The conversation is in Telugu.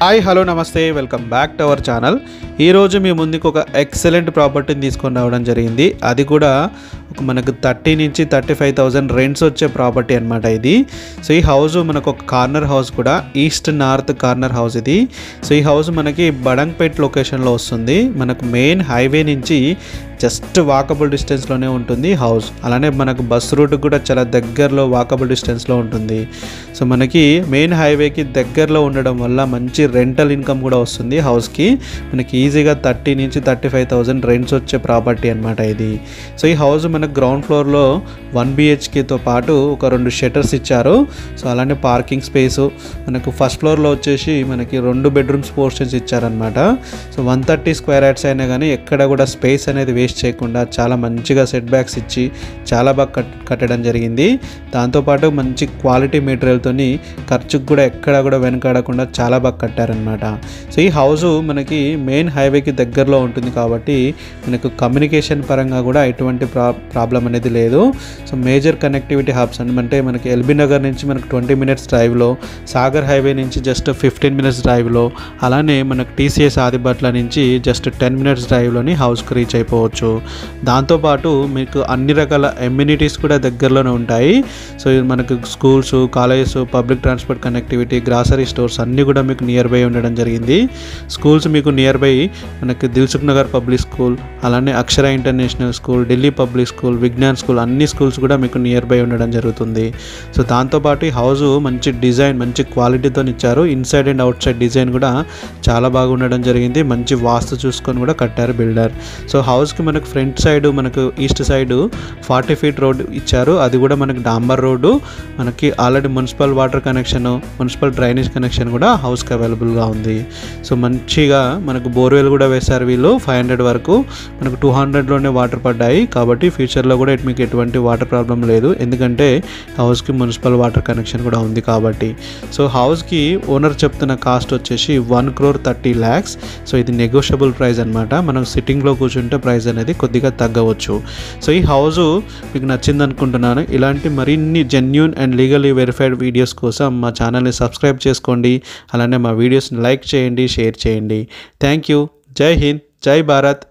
హాయ్ హలో నమస్తే welcome back to our channel. ఈరోజు మీ ముందుకు ఒక ఎక్సలెంట్ ప్రాపర్టీని తీసుకొని రావడం జరిగింది. అది కూడా మనకు 30 నుంచి 35,000 రెంట్స్ వచ్చే ప్రాపర్టీ అనమాట ఇది. సో ఈ హౌస్ మనకు ఒక కార్నర్ హౌస్ కూడా, ఈస్ట్ నార్త్ కార్నర్ హౌస్ ఇది. సో ఈ హౌస్ మనకి బడంగ్పేట్ లొకేషన్లో వస్తుంది. మనకు మెయిన్ హైవే నుంచి జస్ట్ వాకబుల్ డిస్టెన్స్లోనే ఉంటుంది హౌస్. అలానే మనకు బస్ రూట్ కూడా చాలా దగ్గరలో వాకబుల్ డిస్టెన్స్లో ఉంటుంది. సో మనకి మెయిన్ హైవేకి దగ్గరలో ఉండడం వల్ల మంచి రెంటల్ ఇన్కమ్ కూడా వస్తుంది హౌస్కి. మనకి ఈజీగా 30 నుంచి 35,000 రెంట్స్ వచ్చే ప్రాపర్టీ అనమాట ఇది. సో ఈ హౌస్ మనకు గ్రౌండ్ ఫ్లోర్లో 1 BHKతో పాటు ఒక 2 షట్టర్స్ ఇచ్చారు. సో అలానే పార్కింగ్ స్పేసు మనకు ఫస్ట్ ఫ్లోర్లో వచ్చేసి మనకి 2 బెడ్రూమ్స్ పోర్షన్స్ ఇచ్చారనమాట. సో 130 స్క్వేర్ యార్డ్స్ అయినా కానీ ఎక్కడ కూడా స్పేస్ అనేది వేస్ట్ చేయకుండా చాలా మంచిగా సెట్ బ్యాక్స్ ఇచ్చి చాలా బాగా కట్టడం జరిగింది. దాంతోపాటు మంచి క్వాలిటీ మెటీరియల్తోని ఖర్చుకు కూడా ఎక్కడ కూడా వెనకాడకుండా చాలా బాగా కట్టారనమాట. సో ఈ హౌస్ మనకి మెయిన్ హైవేకి దగ్గరలో ఉంటుంది కాబట్టి మనకు కమ్యూనికేషన్ పరంగా కూడా ఎటువంటి ప్రాబ్లం అనేది లేదు. సో మేజర్ కనెక్టివిటీ హబ్స్ అంటే మనకి ఎల్బీ నగర్ నుంచి మనకు 20 మినిట్స్ డ్రైవ్లో, సాగర్ హైవే నుంచి జస్ట్ 15 మినిట్స్ డ్రైవ్లో, అలానే మనకు TCS ఆదిబట్ల నుంచి జస్ట్ 10 మినిట్స్ డ్రైవ్లోని హౌస్కి రీచ్ అయిపోవచ్చు. దాంతోపాటు మీకు అన్ని రకాల ఎమ్యూనిటీస్ కూడా దగ్గరలోనే ఉంటాయి. సో మనకు schools, colleges, public transport connectivity, grocery stores అన్నీ కూడా మీకు నియర్ బై ఉండడం జరిగింది. స్కూల్స్ మీకు నియర్ బై మనకి దిల్సుఖ్ నగర్ పబ్లిక్ స్కూల్, అలానే Akshara international school, Delhi public school, Vignan school అన్ని స్కూల్స్ కూడా మీకు నియర్ బై ఉండడం జరుగుతుంది. సో దాంతోపాటు ఈ హౌస్ మంచి డిజైన్, మంచి క్వాలిటీతో ఇచ్చారు. Inside and out side design కూడా చాలా బాగా ఉండడం జరిగింది. మంచి వాస్తు చూసుకొని కూడా కట్టారు బిల్డర్. సో హౌస్కి మనకు ఫ్రంట్ సైడ్ మనకు ఈస్ట్ సైడ్ 40 ఫీట్ రోడ్ ఇచ్చారు. అది కూడా మనకి డాంబర్ రోడ్డు. మనకి already municipal water connection, municipal drainage connection కూడా హౌస్కి అవైలబుల్గా ఉంది. సో మంచిగా మనకు బోర్వెల్ కూడా వేశారు వీళ్ళు. 500 వరకు మనకు 200లోనే వాటర్ పడ్డాయి కాబట్టి ఫ్యూచర్లో కూడా మీకు ఎటువంటి వాటర్ ప్రాబ్లం లేదు, ఎందుకంటే హౌస్కి మున్సిపల్ వాటర్ కనెక్షన్ కూడా ఉంది కాబట్టి. సో హౌస్కి ఓనర్ చెప్తున్న కాస్ట్ వచ్చేసి 1,30,00,000. సో ఇది నెగోషియబుల్ ప్రైస్ అనమాట. మనం సిట్టింగ్లో కూర్చుంటే ప్రైస్ అనేది కొద్దిగా తగ్గవచ్చు. సో ఈ హౌస్ మీకు నచ్చింది అనుకుంటున్నాను. ఇలాంటి మరిన్ని genuine and legally verified videos కోసం మా ఛానల్ని సబ్స్క్రైబ్ చేసుకోండి. అలానే మా వీడియోస్ని లైక్ చేయండి, షేర్ చేయండి. Thank you. జై హింద్, జై భారత్.